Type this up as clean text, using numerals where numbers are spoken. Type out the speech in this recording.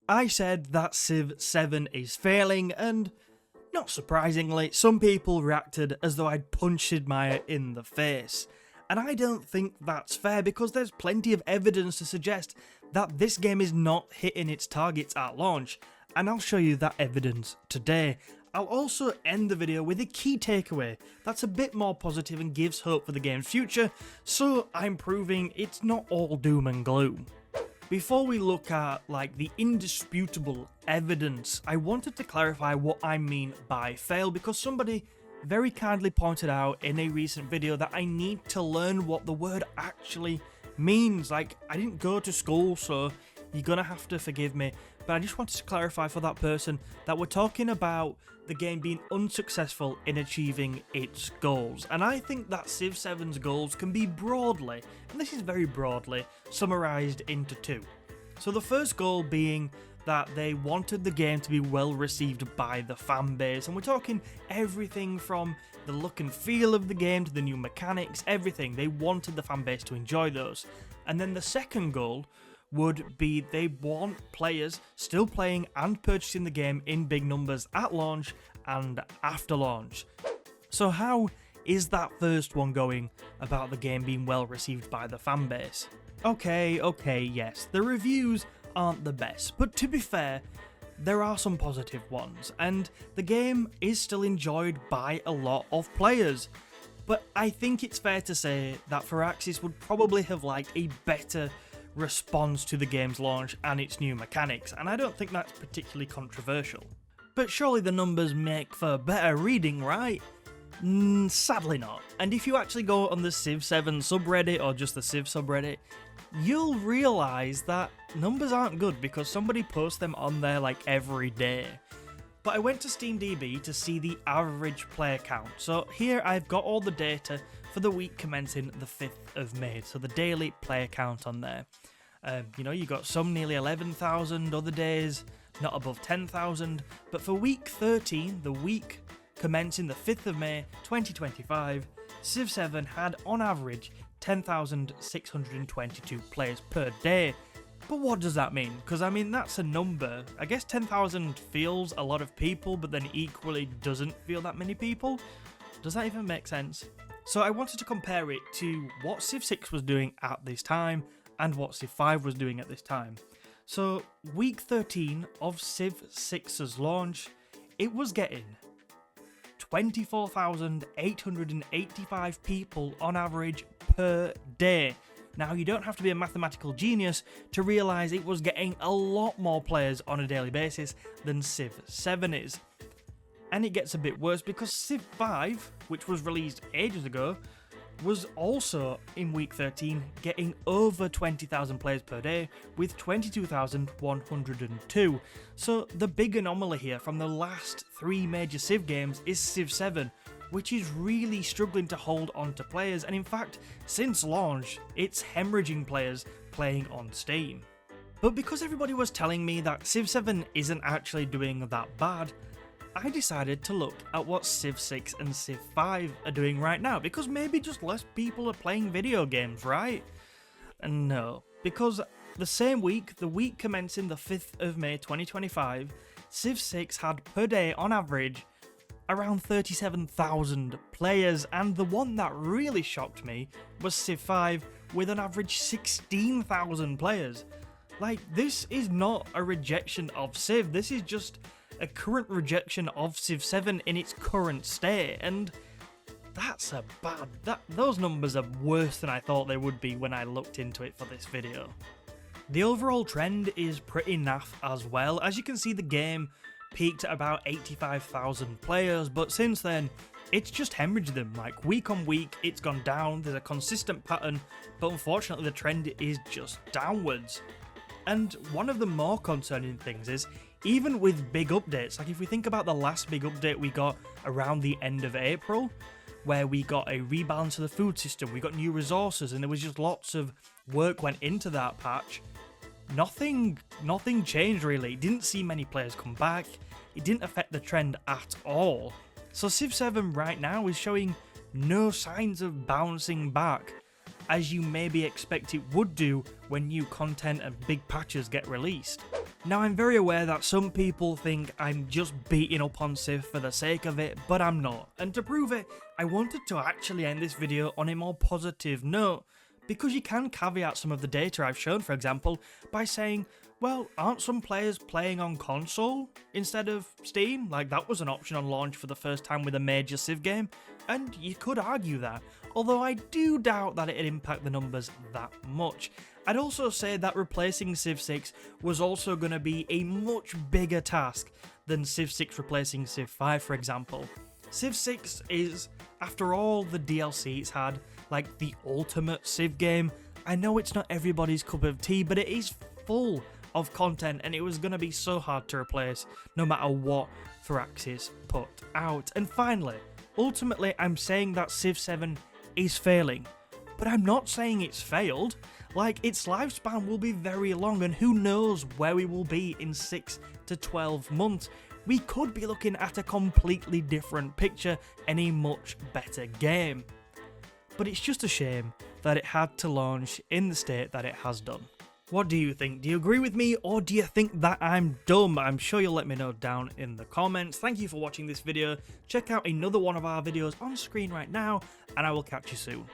I said that Civ 7 is failing, and not surprisingly, some people reacted as though I'd punched Sid Meier in the face. And I don't think that's fair because there's plenty of evidence to suggest that this game is not hitting its targets at launch, and I'll show you that evidence today. I'll also end the video with a key takeaway that's a bit more positive and gives hope for the game's future, so I'm proving it's not all doom and gloom. Before we look at the indisputable evidence, I wanted to clarify what I mean by fail because somebody very kindly pointed out in a recent video that I need to learn what the word actually means. I didn't go to school, so you're gonna have to forgive me, but I just wanted to clarify for that person that we're talking about the game being unsuccessful in achieving its goals. And I think that Civ 7's goals can be broadly, and this is very broadly, summarised into two. So the first goal being that they wanted the game to be well received by the fan base, and we're talking everything from the look and feel of the game to the new mechanics, everything. They wanted the fan base to enjoy those. And then the second goal would be they want players still playing and purchasing the game in big numbers at launch and after launch. So how is that first one going about the game being well received by the fan base? Okay, yes, the reviews aren't the best, but to be fair, there are some positive ones, and the game is still enjoyed by a lot of players. But I think it's fair to say that Firaxis would probably have liked a better response to the game's launch and its new mechanics, and I don't think that's particularly controversial. But surely the numbers make for better reading, right? Sadly not. And if you actually go on the Civ 7 subreddit or just the Civ subreddit, you'll realise that numbers aren't good because somebody posts them on there every day. But I went to SteamDB to see the average player count. So here I've got all the data for the week commencing the 5th of May, so the daily player count on there. You got some nearly 11,000, other days not above 10,000, but for week 13, the week commencing the 5th of May 2025, Civ 7 had on average 10,622 players per day. But what does that mean? Because that's a number. I guess 10,000 feels a lot of people, but then equally doesn't feel that many people. Does that even make sense? So I wanted to compare it to what Civ 6 was doing at this time and what Civ 5 was doing at this time. So week 13 of Civ 6's launch, it was getting 24,885 people on average per day. Now, you don't have to be a mathematical genius to realise it was getting a lot more players on a daily basis than Civ 7 is. And it gets a bit worse because Civ 5, which was released ages ago, was also in week 13 getting over 20,000 players per day with 22,102. So the big anomaly here from the last three major Civ games is Civ 7, which is really struggling to hold on to players, and in fact, since launch, it's hemorrhaging players playing on Steam. But because everybody was telling me that Civ 7 isn't actually doing that bad, I decided to look at what Civ 6 and Civ 5 are doing right now, because maybe just less people are playing video games, right? And no, because the same week, the week commencing the 5th of May 2025, Civ 6 had per day on average around 37,000 players, and the one that really shocked me was Civ 5 with an average 16,000 players. This is not a rejection of Civ, this is just a current rejection of Civ 7 in its current state, and that's those numbers are worse than I thought they would be when I looked into it for this video. The overall trend is pretty naff as well. As you can see, the game peaked at about 85,000 players, but since then, it's just hemorrhaged them. Week on week, it's gone down, there's a consistent pattern, but unfortunately the trend is just downwards. And one of the more concerning things is, even with big updates, if we think about the last big update we got around the end of April, where we got a rebalance of the food system, we got new resources, and there was just lots of work went into that patch, nothing changed really. It didn't see many players come back, it didn't affect the trend at all. So Civ 7 right now is showing no signs of bouncing back, as you maybe expect it would do when new content and big patches get released. Now, I'm very aware that some people think I'm just beating up on Civ for the sake of it, but I'm not. And to prove it, I wanted to actually end this video on a more positive note, because you can caveat some of the data I've shown, for example, by saying, well, aren't some players playing on console instead of Steam? Like, that was an option on launch for the first time with a major Civ game, and you could argue that, although I do doubt that it'd impact the numbers that much. I'd also say that replacing Civ 6 was also going to be a much bigger task than Civ 6 replacing Civ 5, for example. Civ 6 is, after all the DLC it's had, like the ultimate Civ game. I know it's not everybody's cup of tea, but it is full of content, and it was going to be so hard to replace no matter what Firaxis put out. And finally, ultimately, I'm saying that Civ 7 is failing, but I'm not saying it's failed. Like, its lifespan will be very long, and who knows where we will be in 6 to 12 months. We could be looking at a completely different picture and a much better game. But it's just a shame that it had to launch in the state that it has done. What do you think? Do you agree with me, or do you think that I'm dumb? I'm sure you'll let me know down in the comments. Thank you for watching this video. Check out another one of our videos on screen right now, and I will catch you soon.